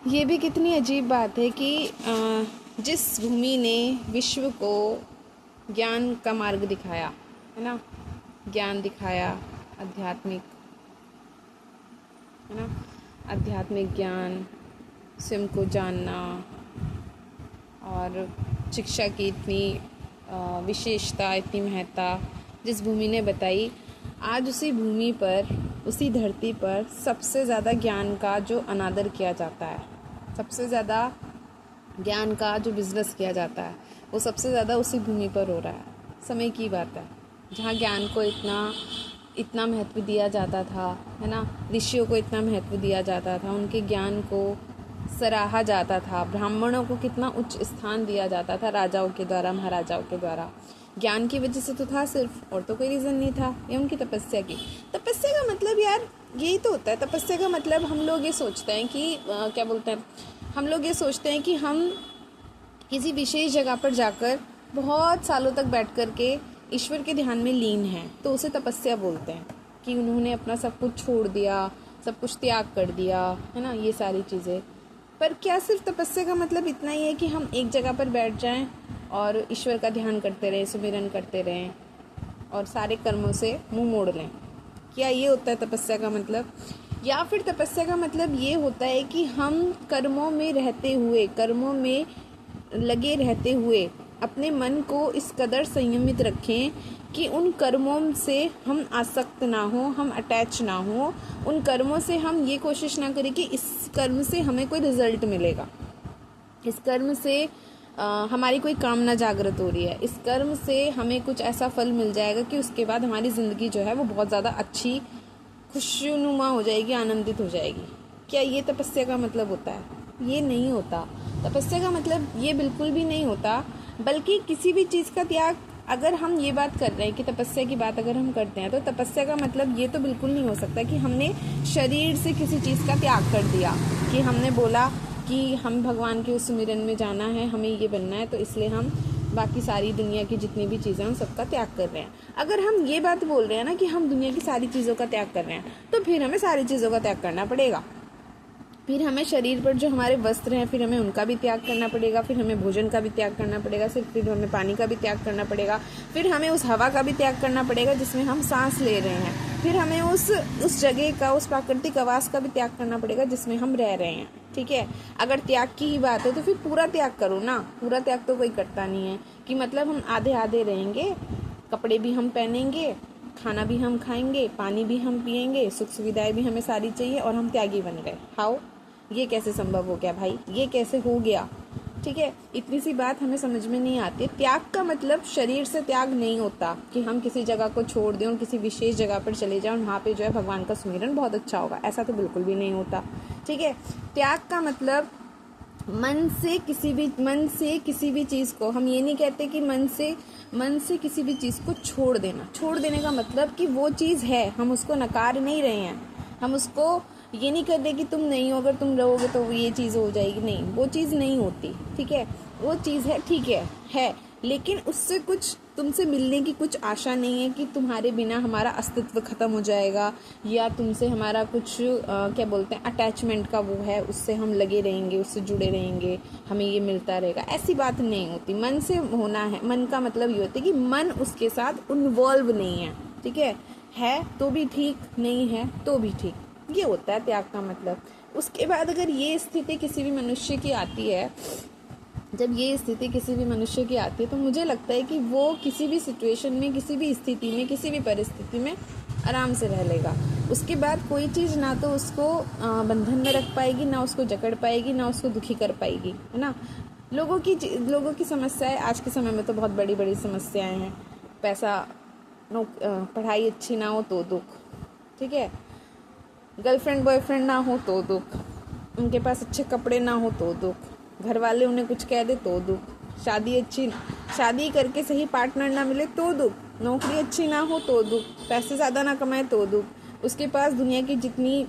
ये भी कितनी अजीब बात है कि जिस भूमि ने विश्व को ज्ञान का मार्ग दिखाया, है ना, ज्ञान दिखाया, आध्यात्मिक, है ना, आध्यात्मिक ज्ञान, स्वयं को जानना और शिक्षा की इतनी विशेषता, इतनी महत्ता जिस भूमि ने बताई, आज उसी भूमि पर, उसी धरती पर सबसे ज़्यादा ज्ञान का जो अनादर किया जाता है, सबसे ज़्यादा ज्ञान का जो बिज़नेस किया जाता है, वो सबसे ज़्यादा उसी भूमि पर हो रहा है। समय की बात है जहाँ ज्ञान को इतना महत्व दिया जाता था, है ना, ऋषियों को इतना महत्व दिया जाता था, उनके ज्ञान को सराहा जाता था, ब्राह्मणों को कितना उच्च स्थान दिया जाता था राजाओं के द्वारा, महाराजाओं के द्वारा। ज्ञान की वजह से तो था सिर्फ, और तो कोई रीज़न नहीं था। ये उनकी तपस्या की। तपस्या का मतलब यार यही तो होता है। तपस्या का मतलब हम लोग ये सोचते हैं कि क्या बोलते हैं, हम लोग ये सोचते हैं कि हम किसी विशेष जगह पर जाकर बहुत सालों तक बैठ कर के ईश्वर के ध्यान में लीन हैं, तो उसे तपस्या बोलते हैं कि उन्होंने अपना सब कुछ छोड़ दिया, सब कुछ त्याग कर दिया, है ना, ये सारी चीज़ें। पर क्या सिर्फ तपस्या का मतलब इतना ही है कि हम एक जगह पर बैठ जाएं और ईश्वर का ध्यान करते रहें, सुमिरन करते रहें और सारे कर्मों से मुंह मोड़ लें? क्या ये होता है तपस्या का मतलब? या फिर तपस्या का मतलब ये होता है कि हम कर्मों में रहते हुए, कर्मों में लगे रहते हुए अपने मन को इस कदर संयमित रखें कि उन कर्मों से हम आसक्त ना हो, हम अटैच ना हो, उन कर्मों से हम ये कोशिश ना करें कि इस कर्म से हमें कोई रिजल्ट मिलेगा, इस कर्म से हमारी कोई कामना जागृत हो रही है, इस कर्म से हमें कुछ ऐसा फल मिल जाएगा कि उसके बाद हमारी ज़िंदगी जो है वो बहुत ज़्यादा अच्छी, खुशनुमा हो जाएगी, आनंदित हो जाएगी। क्या ये तपस्या का मतलब होता है? ये नहीं होता। तपस्या का मतलब ये बिल्कुल भी नहीं होता। बल्कि किसी भी चीज़ का त्याग, अगर हम ये बात कर रहे हैं कि तपस्या की बात अगर हम करते हैं, तो तपस्या का मतलब ये तो बिल्कुल नहीं हो सकता कि हमने शरीर से किसी चीज़ का त्याग कर दिया, कि हमने बोला कि हम भगवान के उस सुमिरन में जाना है, हमें ये बनना है, तो इसलिए हम बाकी सारी दुनिया की जितनी भी चीज़ें हैं उन सबका त्याग कर रहे हैं। अगर हम ये बात बोल रहे हैं ना कि हम दुनिया की सारी चीज़ों का त्याग कर रहे हैं, तो फिर हमें सारी चीज़ों का त्याग करना पड़ेगा। फिर हमें शरीर पर जो हमारे वस्त्र हैं, फिर हमें उनका भी त्याग करना पड़ेगा, फिर हमें भोजन का भी त्याग करना पड़ेगा, फिर हमें पानी का भी त्याग करना पड़ेगा, फिर हमें उस हवा का भी त्याग करना पड़ेगा जिसमें हम सांस ले रहे हैं, फिर हमें उस जगह का, उस प्राकृतिक आवास का भी त्याग करना पड़ेगा जिसमें हम रह रहे हैं। ठीक है, अगर त्याग की ही बात है तो फिर पूरा त्याग करो ना। पूरा त्याग तो कोई करता नहीं है कि मतलब हम आधे आधे रहेंगे, कपड़े भी हम पहनेंगे, खाना भी हम खाएंगे, पानी भी हम पिएंगे, सुख सुविधाएं भी हमें सारी चाहिए और हम त्यागी बन गए। हाउ? ये कैसे संभव हो गया भाई? ये कैसे हो गया? ठीक है, इतनी सी बात हमें समझ में नहीं आती। त्याग का मतलब शरीर से त्याग नहीं होता कि हम किसी जगह को छोड़ दें और किसी विशेष जगह पर चले जाएं और वहाँ पे जो है भगवान का सुमिरन बहुत अच्छा होगा, ऐसा तो बिल्कुल भी नहीं होता। ठीक है, त्याग का मतलब मन से किसी भी चीज़ को, हम ये नहीं कहते कि मन से किसी भी चीज़ को छोड़ देना। छोड़ देने का मतलब कि वो चीज़ है, हम उसको नकार नहीं रहे हैं, हम उसको ये नहीं कर रहे कि तुम नहीं हो, अगर तुम रहोगे तो ये चीज़ हो जाएगी, नहीं, वो चीज़ नहीं होती। ठीक है, वो चीज़ है, ठीक है, लेकिन उससे कुछ तुमसे मिलने की कुछ आशा नहीं है कि तुम्हारे बिना हमारा अस्तित्व ख़त्म हो जाएगा, या तुमसे हमारा कुछ क्या बोलते हैं, अटैचमेंट का वो है, उससे हम लगे रहेंगे, उससे जुड़े रहेंगे, हमें ये मिलता रहेगा, ऐसी बात नहीं होती। मन से होना है, मन का मतलब ये होता है कि मन उसके साथ इन्वॉल्व नहीं है। ठीक है तो भी ठीक, नहीं है तो भी ठीक, ये होता है त्याग का मतलब। उसके बाद अगर ये स्थिति किसी भी मनुष्य की आती है, जब ये स्थिति किसी भी मनुष्य की आती है, तो मुझे लगता है कि वो किसी भी सिचुएशन में, किसी भी स्थिति में, किसी भी परिस्थिति में आराम से रह लेगा। उसके बाद कोई चीज़ ना तो उसको बंधन में रख पाएगी, ना उसको जकड़ पाएगी, ना उसको दुखी कर पाएगी, है ना। लोगों की समस्याएं आज के समय में तो बहुत बड़ी बड़ी समस्याएं हैं। पैसा, पढ़ाई अच्छी ना हो तो दुख, ठीक है, गर्लफ्रेंड बॉयफ्रेंड ना हो तो दुख, उनके पास अच्छे कपड़े ना हो तो दुख, घर वाले उन्हें कुछ कह दे तो दुख, शादी करके सही पार्टनर ना मिले तो दुख, नौकरी अच्छी ना हो तो दुख, पैसे ज़्यादा ना कमाए तो दुख, उसके पास दुनिया की जितनी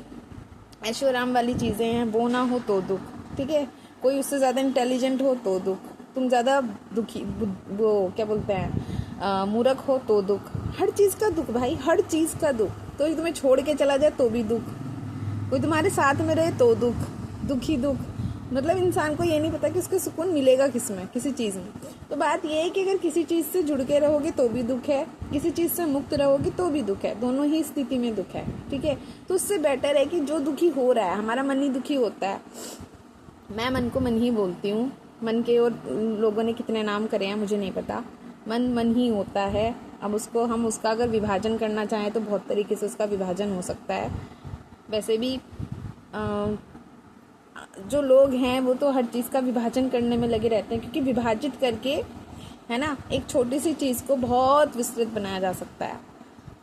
ऐशो आराम वाली चीज़ें हैं वो ना हो तो दुख। ठीक है, कोई उससे ज़्यादा इंटेलिजेंट हो तो दुख, तुम ज़्यादा दुखी, वो क्या बोलते हैं, मूर्ख हो तो दुख। हर चीज़ का दुख भाई, हर चीज़ का दुख। कोई तुम्हें छोड़ के चला जाए तो भी दुख, कोई तुम्हारे साथ में रहे तो दुख ही दुख, मतलब इंसान को ये नहीं पता कि उसको सुकून मिलेगा किस में, किसी चीज़ में। तो बात ये है कि अगर किसी चीज़ से जुड़ के रहोगे तो भी दुख है, किसी चीज़ से मुक्त रहोगे तो भी दुख है, दोनों ही स्थिति में दुख है, ठीक है। तो उससे बेटर है कि जो दुखी हो रहा है, हमारा मन ही दुखी होता है, मैं मन को मन ही बोलती हूँ, मन के और लोगों ने कितने नाम करे हैं मुझे नहीं पता, मन मन ही होता है। अब उसको हम उसका अगर विभाजन करना चाहें तो बहुत तरीके से उसका विभाजन हो सकता है। वैसे भी जो लोग हैं वो तो हर चीज़ का विभाजन करने में लगे रहते हैं, क्योंकि विभाजित करके, है ना, एक छोटी सी चीज़ को बहुत विस्तृत बनाया जा सकता है,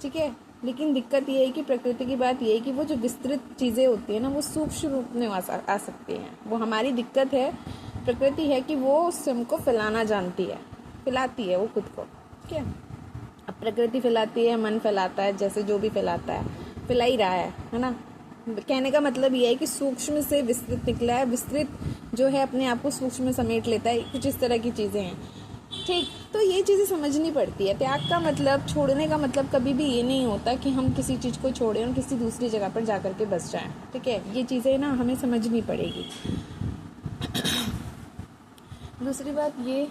ठीक है। लेकिन दिक्कत ये है कि प्रकृति की बात ये है कि वो जो विस्तृत चीज़ें होती है ना, वो सूक्ष्म रूप में आ सकती हैं। वो हमारी दिक्कत है, प्रकृति है कि वो स्वयं को फैलाना जानती है, फैलाती है वो खुद को, ठीक है। अब प्रकृति फैलाती है, मन फैलाता है, जैसे जो भी फैलाता है, फैला ही रहा है ना। कहने का मतलब ये है कि सूक्ष्म से विस्तृत निकला है, विस्तृत जो है अपने आप को सूक्ष्म में समेट लेता है, कुछ इस तरह की चीज़ें हैं, ठीक। तो ये चीज़ें समझनी पड़ती है। त्याग का मतलब, छोड़ने का मतलब कभी भी ये नहीं होता कि हम किसी चीज़ को छोड़ें और किसी दूसरी जगह पर जा कर के बस जाएं, ठीक है। ये चीज़ें ना हमें समझनी पड़ेगी। दूसरी बात ये